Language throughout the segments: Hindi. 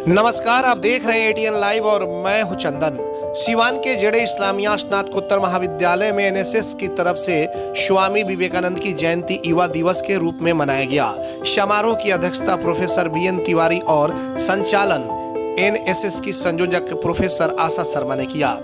नमस्कार, आप देख रहे हैं एटीएन लाइव और मैं हूं चंदन। सिवान के जेडे इस्लामिया स्नातकोत्तर महाविद्यालय में एनएसएस की तरफ से स्वामी विवेकानंद की जयंती युवा दिवस के रूप में मनाया गया। समारोह की अध्यक्षता प्रोफेसर बीएन तिवारी और संचालन एनएसएस की संयोजक प्रोफेसर आशा शर्मा ने किया।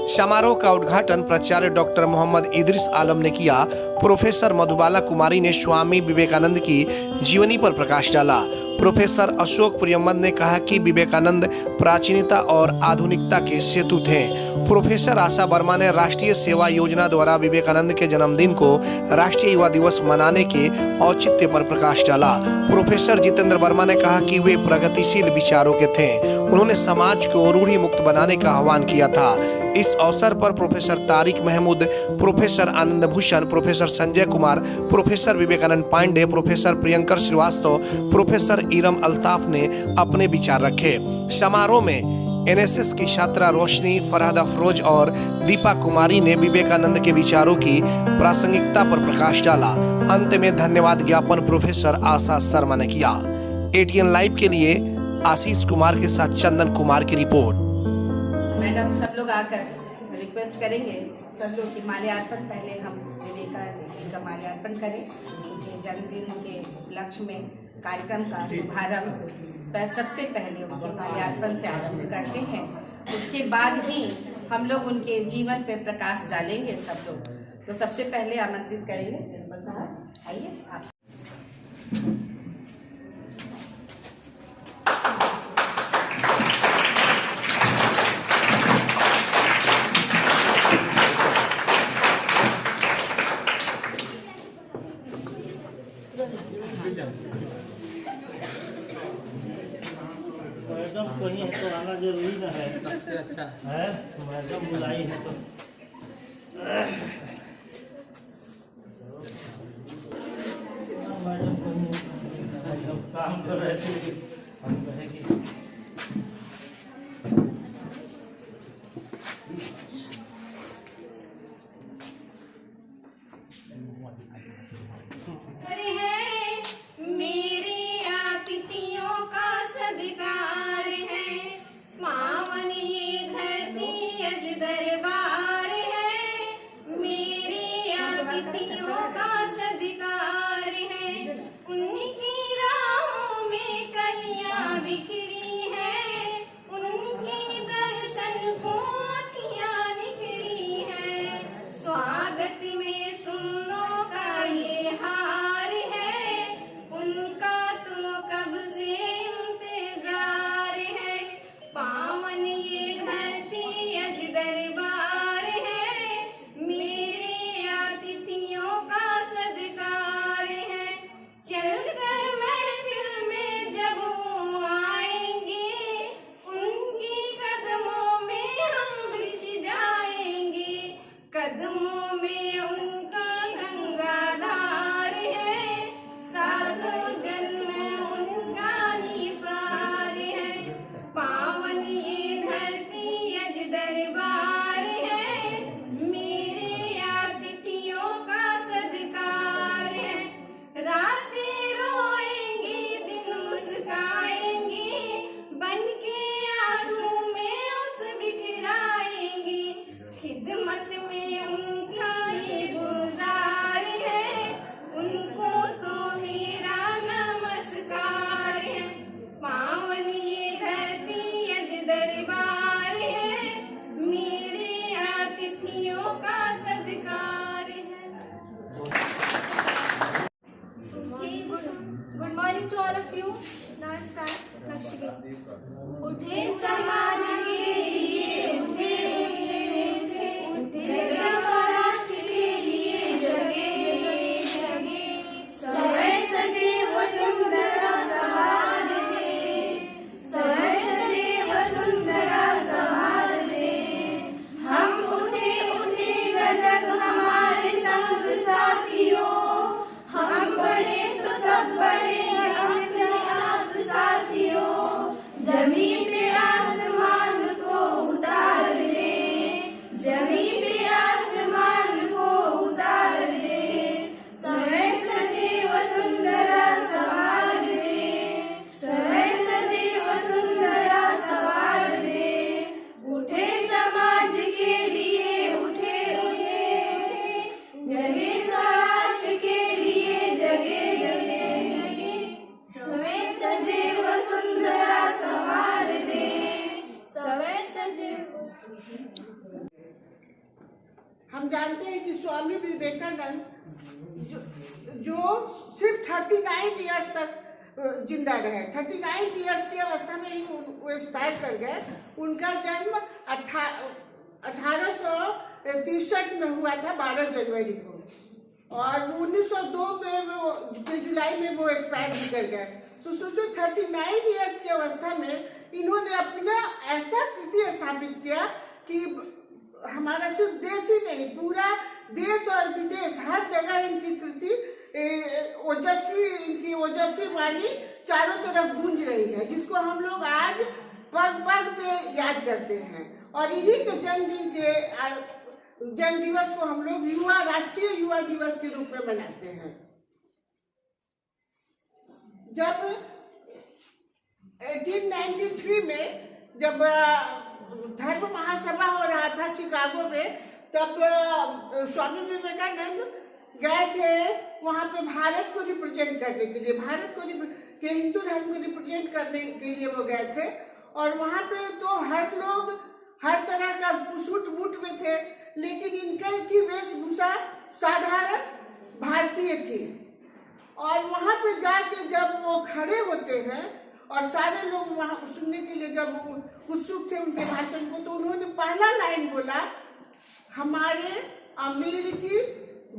समारोह का उद्घाटन प्राचार्य डॉक्टर मोहम्मद इदरिस आलम ने किया। प्रोफेसर मधुबाला कुमारी ने स्वामी विवेकानंद की जीवनी पर प्रकाश डाला। प्रोफेसर अशोक प्रियमद ने कहा कि विवेकानंद प्राचीनता और आधुनिकता के सेतु थे। प्रोफेसर आशा वर्मा ने राष्ट्रीय सेवा योजना द्वारा विवेकानंद के जन्मदिन को राष्ट्रीय युवा दिवस मनाने के औचित्य पर प्रकाश डाला। प्रोफेसर जितेंद्र वर्मा ने कहा कि वे प्रगतिशील विचारों के थे। उन्होंने समाज को रूढ़ि मुक्त बनाने का आह्वान किया था। इस अवसर पर professor Tariq Mahmood, professor Anand Bhushan, professor Sanjay Kumar, professor Vivekanand Pandey, professor Priyankar Srivastava, professor Iram Altaf ने अपने विचार रखे। समारोह में एनएसएस की छात्रा रोशनी, फरहाद अफरोज और दीपा कुमारी ने विवेकानंद के विचारों की प्रासंगिकता पर प्रकाश डाला। अंत में धन्यवाद ज्ञापन प्रोफेसर आशा शर्मा ने किया। एटीएन लाइव के लिए आशीष कुमार के साथ चंदन कुमार की रिपोर्ट। मैडम सब लोग आकर रिक्वेस्ट करेंगे सब लोग कि माल्यार्पण पहले हम विवेकानंद जी का माल्यार्पण करें। उनके जन्मदिन के उपलक्ष्य में कार्यक्रम का शुभारंभ सबसे पहले उनके माल्यार्पण से आरंभ करते हैं। उसके बाद ही हम लोग उनके जीवन पे प्रकाश डालेंगे सब लोग। तो सबसे पहले आमंत्रित करेंगे प्रिंसिपल साहब, आइए आप। मैडम कहीं है तो आना जरूरी ना है। सबसे अच्छा है मैडम बुलाई है तो मैडम कहीं हम काम कर रहे थे, हम कहेंगे to all of you. Now it's time for Lakshmi. उठे समाज के लिए, उठे उठे उठे स्वराज के लिए जगे जगे। सवै सजे वसुंधरा संभाल दे, सवै सजे वसुंधरा संभाल दे। हम उठे उठे गजग हमारे संग साथियों, हम बढ़े तो सब बढ़े साथियों। जमीन पे हम जानते हैं कि स्वामी विवेकानंद जो सिर्फ 39 ईयर्स तक जिंदा रहे, 39 ईयर्स की अवस्था में ही वो एक्सपायर कर गए। उनका जन्म 1863 में हुआ था 12 जनवरी को, और 1902 में वो जुलाई में वो एक्सपायर भी कर गए। तो सोचो 39 ईयर्स की अवस्था में इन्होंने अपना ऐसा कृति स्थापित किया कि हमारा सिर्फ देश ही नहीं, पूरा देश और विदेश हर जगह इनकी कृति इनकी ओजस्वी वाणी चारों तरफ गूंज रही है, जिसको हम लोग आज पग पग पे याद करते हैं। और इन्हीं के जन्म दिवस को हम लोग राष्ट्रीय युवा दिवस के रूप में मनाते हैं। जब 1893 में जब धर्म महासभा हो रहा था शिकागो में, तब स्वामी विवेकानंद गए थे वहां पे भारत को रिप्रेजेंट करने के लिए, के हिंदू धर्म को रिप्रेजेंट करने के लिए वो गए थे। और वहां पे तो हर लोग हर तरह का सूट बूट में थे, लेकिन इनकी वेशभूषा साधारण भारतीय थी। और वहां पे जाके जब वो खड़े होते हैं और सारे लोग वहां सुनने के लिए जब उत्सुक थे उनके भाषण को, तो उन्होंने पहला लाइन बोला, हमारे अमेरिकी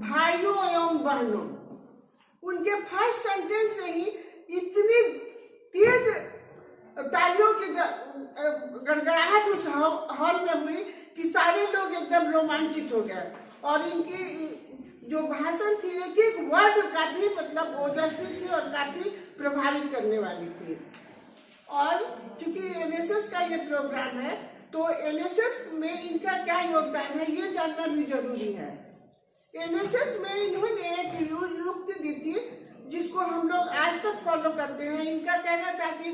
भाइयों एवं बहनों। उनके फर्स्ट सेंटेंस से ही इतनी तेज तालियों की गड़गड़ाहट उस हॉल में हुई कि सारे लोग एकदम रोमांचित हो गए। और इनकी जो भाषण थी एक एक वर्ड काफी मतलब ओजस्वी थी और काफी प्रभावित करने वाली थी। और चूंकि एनएसएस का ये प्रोग्राम है, तो एनएसएस में इनका क्या योगदान है ये जानना भी जरूरी है। एनएसएस में इन्होंने एक युक्ति दी थी जिसको हम लोग आज तक फॉलो करते हैं। इनका कहना था कि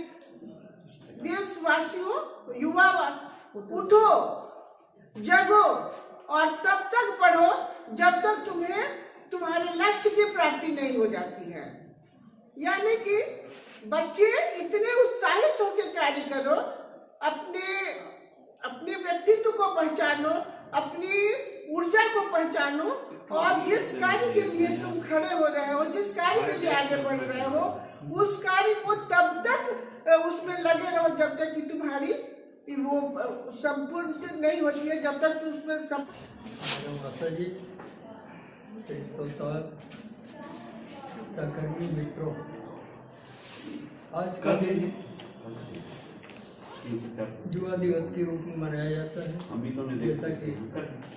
देशवासियों, युवा, उठो, जगो और तब तक पढ़ो जब तक तुम्हें तुम्हारे लक्ष्य की प्राप्ति नहीं हो जाती है। यानी कि बच्चे इतने उत्साहित होकर कार्य करो, अपने व्यक्तित्व को पहचानो, अपनी ऊर्जा को पहचानो, और जिस कार्य के लिए तुम खड़े हो रहे हो, जिस कार्य के लिए आगे बढ़ रहे हो, उस कार्य को तब तक उसमें लगे रहो जब तक कि तुम्हारी वो संपूर्ण नहीं होती है, जब तक तुम उसमें सहकर्मी मित्रों, आज का दिन युवा दिवस के रूप में मनाया जाता है, जैसा कि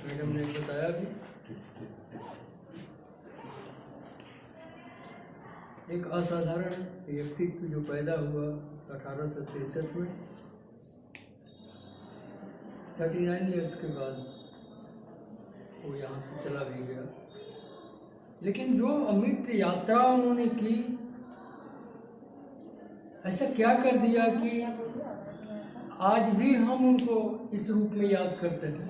मैडम ने बताया भी। एक असाधारण व्यक्तित्व जो पैदा हुआ 1863 में, 39 ईयर्स के बाद वो यहाँ से चला भी गया। लेकिन जो अमिट यात्रा उन्होंने की, ऐसा क्या कर दिया कि आज भी हम उनको इस रूप में याद करते हैं।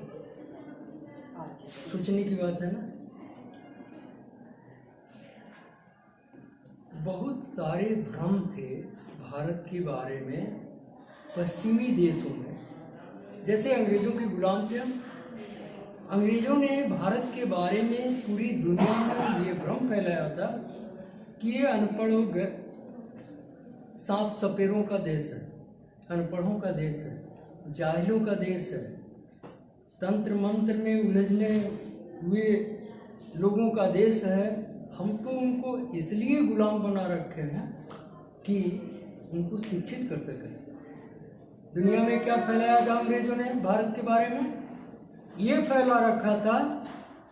सोचने की बात है ना। बहुत सारे भ्रम थे भारत के बारे में पश्चिमी देशों में, जैसे अंग्रेजों के गुलाम थे हम। अंग्रेजों ने भारत के बारे में पूरी दुनिया में ये भ्रम फैलाया था कि ये अनपढ़ों सांप सपेरों का देश है, अनपढ़ों का देश है, जाहिलों का देश है, तंत्र मंत्र में उलझने हुए लोगों का देश है। हमको उनको इसलिए गुलाम बना रखे हैं कि उनको शिक्षित कर सकें। दुनिया में क्या फैलाया था अंग्रेजों ने भारत के बारे में? ये फैला रखा था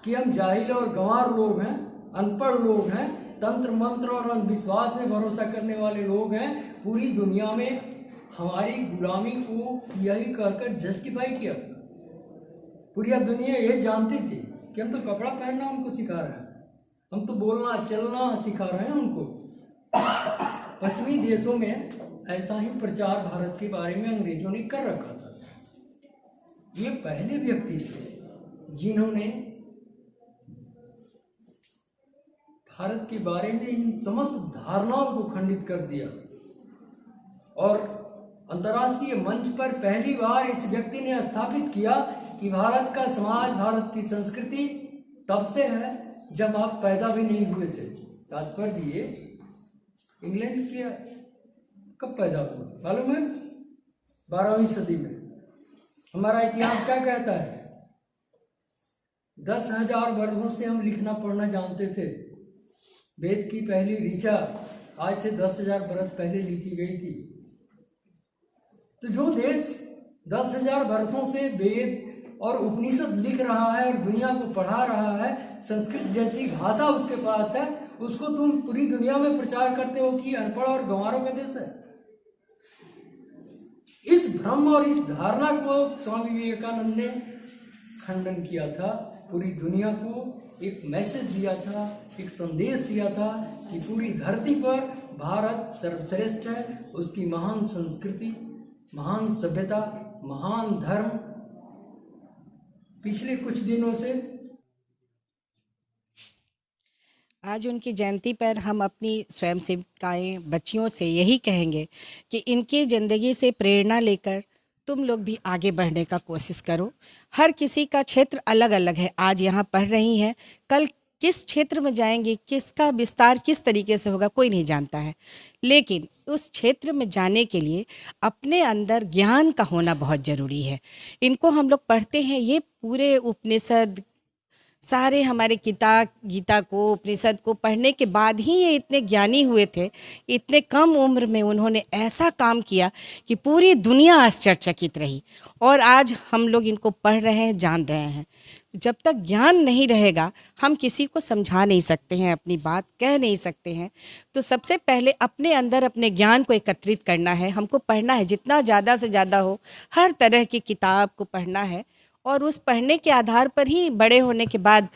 कि हम जाहिल और गंवार लोग हैं, अनपढ़ लोग हैं, तंत्र मंत्र और अंधविश्वास में भरोसा करने वाले लोग हैं। पूरी दुनिया में हमारी गुलामी को यही कहकर जस्टिफाई किया था। पूरी दुनिया ये जानती थी कि हम तो कपड़ा पहनना उनको सिखा रहे हैं, हम तो बोलना चलना सिखा रहे हैं उनको। पश्चिमी देशों में ऐसा ही प्रचार भारत के बारे में अंग्रेजों ने कर रखा था। ये पहले व्यक्ति थे जिन्होंने भारत के बारे में इन समस्त धारणाओं को खंडित कर दिया और अंतर्राष्ट्रीय मंच पर पहली बार इस व्यक्ति ने स्थापित किया कि भारत का समाज, भारत की संस्कृति तब से है जब आप पैदा भी नहीं हुए थे। तात्पर्य ये, इंग्लैंड के कब पैदा हुआ मालूम है? 12वीं सदी में। हमारा इतिहास क्या कहता है? 10,000 वर्षों से हम लिखना पढ़ना जानते थे। वेद की पहली ऋचा आज से 10,000 वर्ष पहले लिखी गई थी। तो जो देश 10,000 वर्षों से वेद और उपनिषद लिख रहा है और दुनिया को पढ़ा रहा है, संस्कृत जैसी भाषा उसके पास है, उसको तुम पूरी दुनिया में प्रचार करते हो कि अनपढ़ और गंवारों का देश है। इस भ्रम और इस धारणा को स्वामी विवेकानंद ने खंडन किया था। पूरी दुनिया को एक मैसेज दिया था, एक संदेश दिया था कि पूरी धरती पर भारत सर्वश्रेष्ठ है। उसकी महान संस्कृति, महान सभ्यता, महान धर्म पिछले कुछ दिनों से। आज उनकी जयंती पर हम अपनी स्वयं सेविकाएँ बच्चियों से यही कहेंगे कि इनकी ज़िंदगी से प्रेरणा लेकर तुम लोग भी आगे बढ़ने का कोशिश करो। हर किसी का क्षेत्र अलग अलग है। आज यहाँ पढ़ रही हैं, कल किस क्षेत्र में जाएंगी, किसका विस्तार किस तरीके से होगा कोई नहीं जानता है। लेकिन उस क्षेत्र में जाने के लिए अपने अंदर ज्ञान का होना बहुत ज़रूरी है। इनको हम लोग पढ़ते हैं, ये पूरे उपनिषद सारे हमारे गीता को, उपनिषद को पढ़ने के बाद ही ये इतने ज्ञानी हुए थे। इतने कम उम्र में उन्होंने ऐसा काम किया कि पूरी दुनिया आश्चर्यचकित रही। और आज हम लोग इनको पढ़ रहे हैं, जान रहे हैं। जब तक ज्ञान नहीं रहेगा हम किसी को समझा नहीं सकते हैं, अपनी बात कह नहीं सकते हैं। तो सबसे पहले अपने अंदर अपने ज्ञान को एकत्रित करना है, हमको पढ़ना है, जितना ज़्यादा से ज़्यादा हो हर तरह की किताब को पढ़ना है। और उस पढ़ने के आधार पर ही बड़े होने के बाद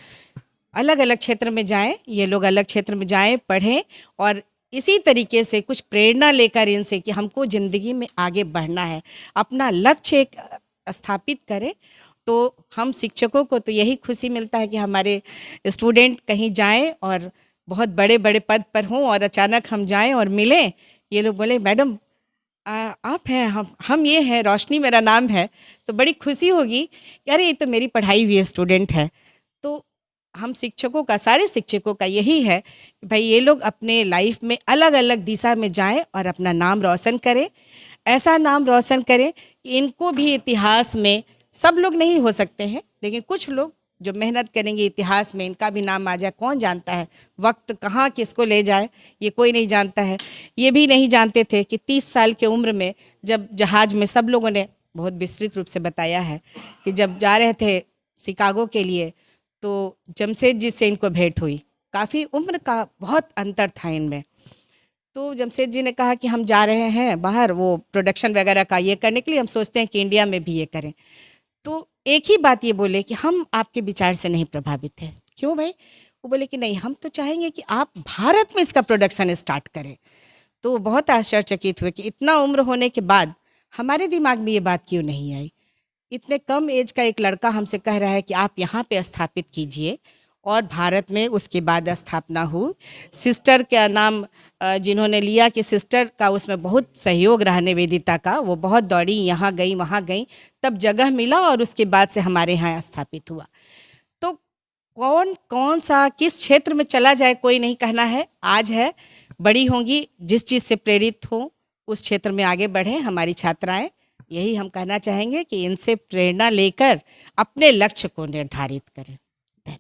अलग अलग क्षेत्र में जाएं, ये लोग अलग क्षेत्र में जाएं, पढ़ें और इसी तरीके से कुछ प्रेरणा लेकर इनसे कि हमको ज़िंदगी में आगे बढ़ना है, अपना लक्ष्य एक स्थापित करें। तो हम शिक्षकों को तो यही खुशी मिलता है कि हमारे स्टूडेंट कहीं जाएं और बहुत बड़े बड़े पद पर हों और अचानक हम जाएं और मिलें, ये लोग बोले मैडम आप हैं, हम ये हैं, रोशनी मेरा नाम है। तो बड़ी खुशी होगी कि अरे ये तो मेरी पढ़ाई हुई स्टूडेंट है। तो हम शिक्षकों का, सारे शिक्षकों का यही है कि भाई ये लोग अपने लाइफ में अलग अलग दिशा में जाएं और अपना नाम रोशन करें। ऐसा नाम रोशन करें कि इनको भी इतिहास में, सब लोग नहीं हो सकते हैं लेकिन कुछ लोग जो मेहनत करेंगे इतिहास में, इनका भी नाम आ जाए। कौन जानता है वक्त कहाँ किसको ले जाए, ये कोई नहीं जानता है। ये भी नहीं जानते थे कि 30 साल की उम्र में जब जहाज़ में, सब लोगों ने बहुत विस्तृत रूप से बताया है कि जब जा रहे थे शिकागो के लिए तो जमशेद जी से इनको भेंट हुई। काफ़ी उम्र का बहुत अंतर था इनमें। तो जमशेद जी ने कहा कि हम जा रहे हैं बाहर वो प्रोडक्शन वगैरह का ये करने के लिए, हम सोचते हैं कि इंडिया में भी ये करें। तो एक ही बात ये बोले कि हम आपके विचार से नहीं प्रभावित हैं। क्यों भाई? वो बोले कि नहीं, हम तो चाहेंगे कि आप भारत में इसका प्रोडक्शन स्टार्ट करें। तो वो बहुत आश्चर्यचकित हुए कि इतना उम्र होने के बाद हमारे दिमाग में ये बात क्यों नहीं आई। इतने कम एज का एक लड़का हमसे कह रहा है कि आप यहाँ पे स्थापित कीजिए, और भारत में उसके बाद स्थापना हुई। सिस्टर का नाम जिन्होंने लिया कि सिस्टर का उसमें बहुत सहयोग रहा निवेदिता का, वो बहुत दौड़ी, यहाँ गई वहाँ गई, तब जगह मिला और उसके बाद से हमारे यहाँ स्थापित हुआ। तो कौन सा किस क्षेत्र में चला जाए कोई नहीं कहना है। आज है, बड़ी होंगी, जिस चीज़ से प्रेरित हो उस क्षेत्र में आगे बढ़ें हमारी छात्राएं। यही हम कहना चाहेंगे कि इनसे प्रेरणा लेकर अपने लक्ष्य को निर्धारित करें।